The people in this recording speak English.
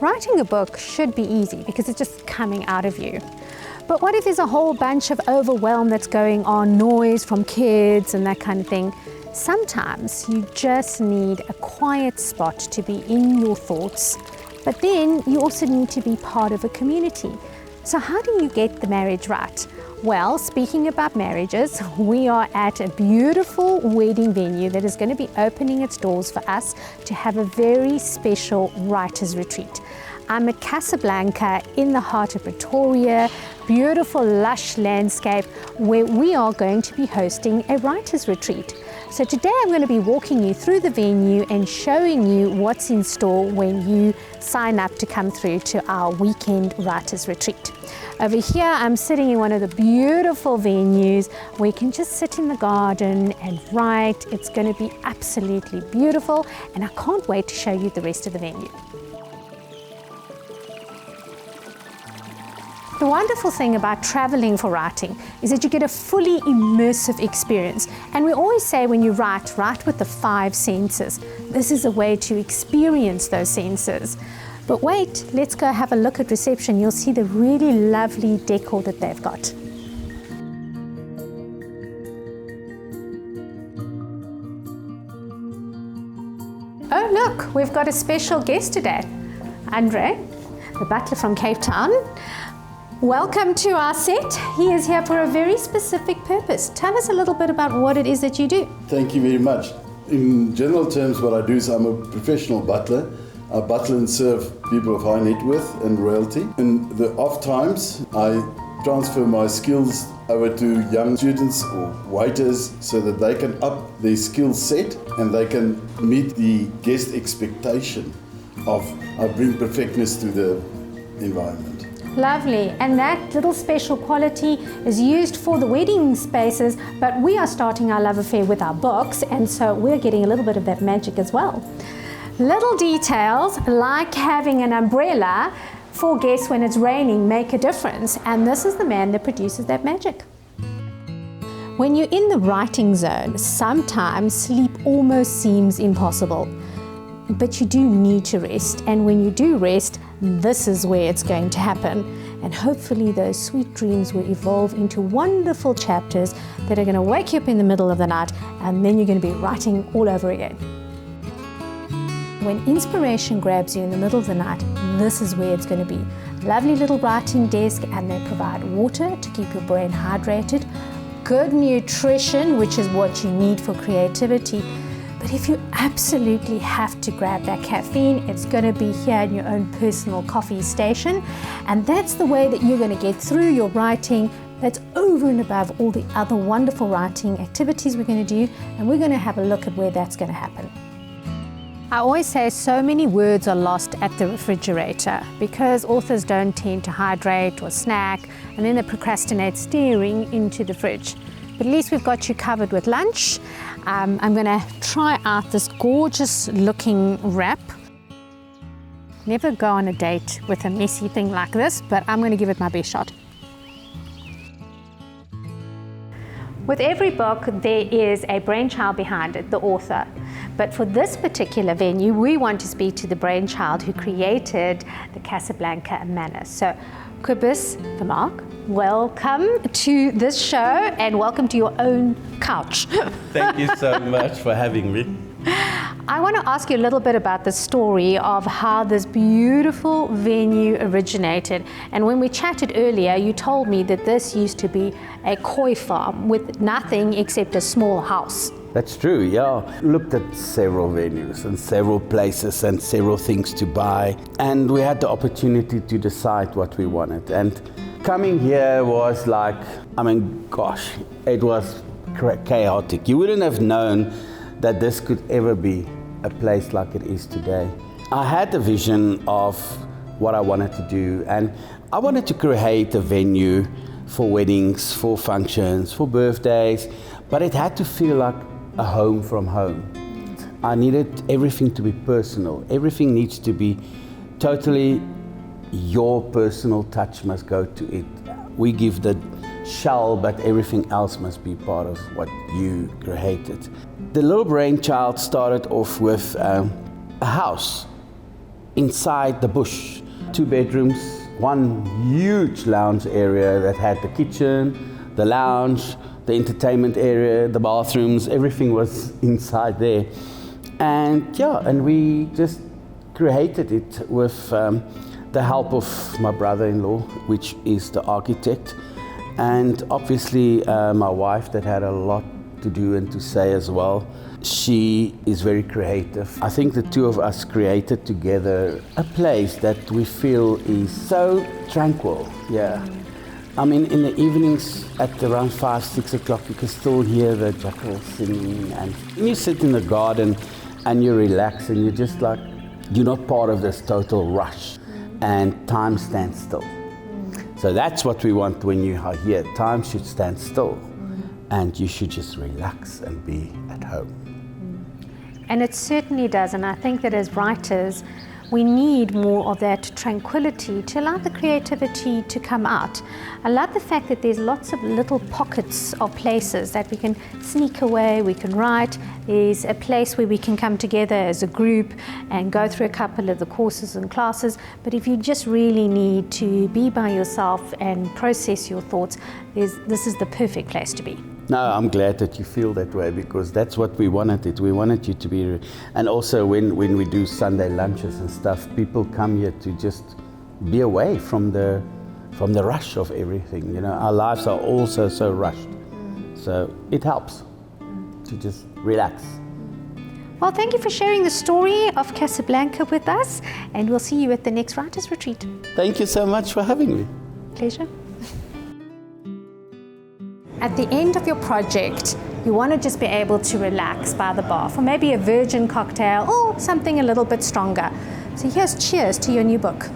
Writing a book should be easy because it's just coming out of you. But what if there's a whole bunch of overwhelm that's going on, noise from kids and that kind of thing? Sometimes you just need a quiet spot to be in your thoughts, but then you also need to be part of a community. So how do you get the marriage right? Well, speaking about marriages, we are at a beautiful wedding venue that is going to be opening its doors for us to have a very special writers' retreat. I'm at Casablanca in the heart of Pretoria, beautiful lush landscape where we are going to be hosting a writers' retreat. So today I'm going to be walking you through the venue and showing you what's in store when you sign up to come through to our weekend writers' retreat. Over here I'm sitting in one of the beautiful venues where you can just sit in the garden and write. It's going to be absolutely beautiful and I can't wait to show you the rest of the venue. The wonderful thing about traveling for writing is that you get a fully immersive experience. And we always say when you write with the 5 senses. This is a way to experience those senses. But wait, let's go have a look at reception. You'll see the really lovely decor that they've got. Oh look, we've got a special guest today. Andre, the butler from Cape Town. Welcome to our set. He is here for a very specific purpose. Tell us a little bit about what it is that you do. Thank you very much. In general terms, what I do is I'm a professional butler. I butler and serve people of high net worth and royalty. In the off times, I transfer my skills over to young students or waiters so that they can up their skill set and they can meet the guest expectation of I bring perfectness to the environment. Lovely, and that little special quality is used for the wedding spaces, but we are starting our love affair with our books, and so we're getting a little bit of that magic as well. Little details like having an umbrella for guests when it's raining make a difference, and this is the man that produces that magic. When you're in the writing zone, sometimes sleep almost seems impossible. But you do need to rest, and when you do rest, this is where it's going to happen. And hopefully those sweet dreams will evolve into wonderful chapters that are going to wake you up in the middle of the night, and then you're going to be writing all over again. When inspiration grabs you in the middle of the night, this is where it's going to be. Lovely little writing desk, and they provide water to keep your brain hydrated, good nutrition, which is what you need for creativity. But if you absolutely have to grab that caffeine, it's going to be here in your own personal coffee station. And that's the way that you're going to get through your writing. That's over and above all the other wonderful writing activities we're going to do. And we're going to have a look at where that's going to happen. I always say so many words are lost at the refrigerator because authors don't tend to hydrate or snack, and then they procrastinate staring into the fridge. But at least we've got you covered with lunch. I'm going to try out this gorgeous looking wrap. Never go on a date with a messy thing like this, but I'm going to give it my best shot. With every book, there is a brainchild behind it, the author. But for this particular venue, we want to speak to the brainchild who created the Casablanca Manor. So, Kobus Vermaak, welcome to this show and welcome to your own couch. Thank you so much for having me. I want to ask you a little bit about the story of how this beautiful venue originated. And when we chatted earlier, you told me that this used to be a koi farm with nothing except a small house. That's true, yeah. Looked at several venues and several places and several things to buy. And we had the opportunity to decide what we wanted. And coming here was like, it was chaotic. You wouldn't have known that this could ever be a place like it is today. I had a vision of what I wanted to do, and I wanted to create a venue for weddings, for functions, for birthdays, but it had to feel like a home from home. I needed everything to be personal. Everything needs to be totally your personal touch must go to it. We give the shell, but everything else must be part of what you created. The little brainchild started off with a house. inside the bush. 2 bedrooms, 1 huge lounge area that had the kitchen, the lounge, the entertainment area, the bathrooms, everything was inside there. And we just created it with the help of my brother-in-law, which is the architect, and obviously my wife that had a lot to do and to say as well. She is very creative. I think the two of us created together a place that we feel is so tranquil. Yeah. I mean, in the evenings at around 5, 6 o'clock, you can still hear the jackals singing, and you sit in the garden and you relax and you're just like, you're not part of this total rush and time stands still. So that's what we want when you are here. Time should stand still and you should just relax and be at home. And it certainly does, and I think that as writers, we need more of that tranquility to allow the creativity to come out. I love the fact that there's lots of little pockets of places that we can sneak away, we can write. There's a place where we can come together as a group and go through a couple of the courses and classes. But if you just really need to be by yourself and process your thoughts, this is the perfect place to be. No, I'm glad that you feel that way, because that's what we wanted. We wanted you to be, and also when we do Sunday lunches and stuff, people come here to just be away from the rush of everything. You know, our lives are also so rushed, so it helps to just relax. Well, thank you for sharing the story of Casablanca with us, and we'll see you at the next Writers Retreat. Thank you so much for having me. Pleasure. At the end of your project, you want to just be able to relax by the bar for maybe a virgin cocktail or something a little bit stronger. So here's cheers to your new book.